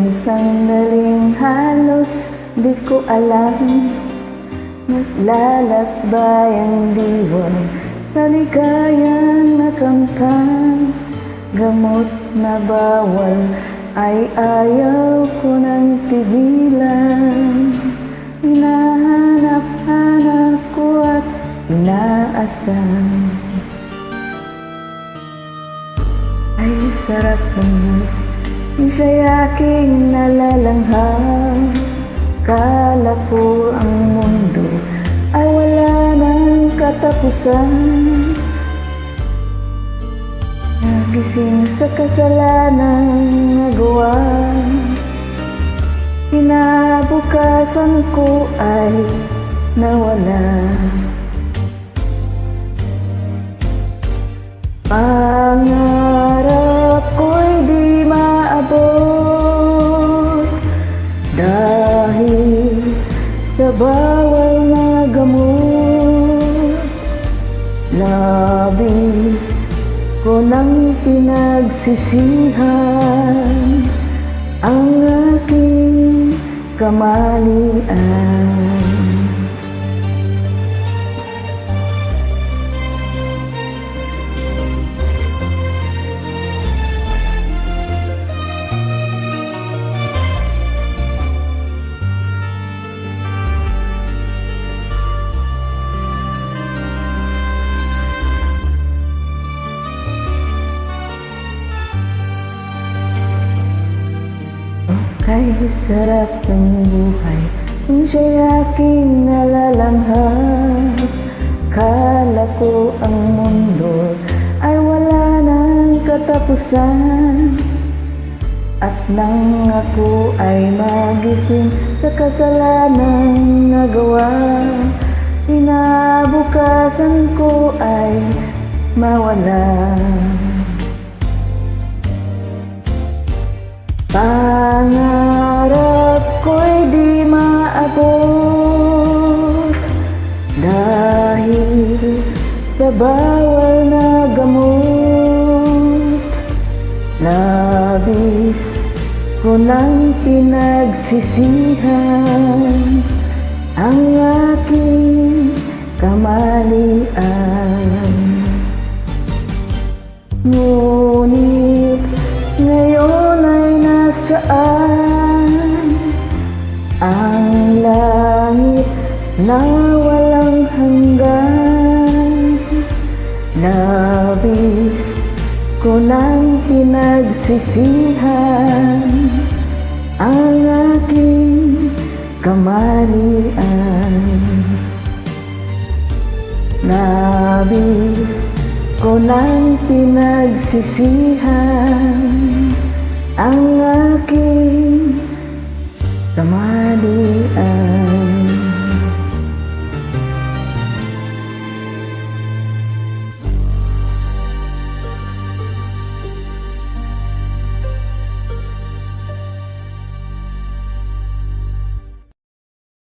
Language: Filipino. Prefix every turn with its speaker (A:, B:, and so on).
A: Ilang sandaling halos di ko alam, naglalakbay ang diwa sa ligayang nakamtan. Gamot na bawal ay ayaw ko nang tigilan. Hinahanap-hanap ko at inaasam. Ay sarap ng siya'y aking nalalanghap. Kala ko ang mundo ay wala ng katapusan. Nagising sa kasalanang nagawa, kinabukasan ko ay nawala. Pangarap ko'y di maabot dahil sa bawal na gamot. Labis ko nang pinagsisihan ang aking kamalian. Kay sarap ng buhay kung siya'y aking nalalanghap. Kala ko ang mundo ay wala ng katapusan. At nang ako ay magising sa kasalanang nagawa, kinabukasan ko ay mawala. Pangarap ko'y di maabot dahil sa bawal na gamot. Labis ko nang pinagsisihan ang aking kamalian. Ngunit ngayon ay nasaan ang langit na walang hanggan? Labis ko nang pinagsisihan ang aking kamalian. Labis ko nang pinagsisihan ang aking kamalian.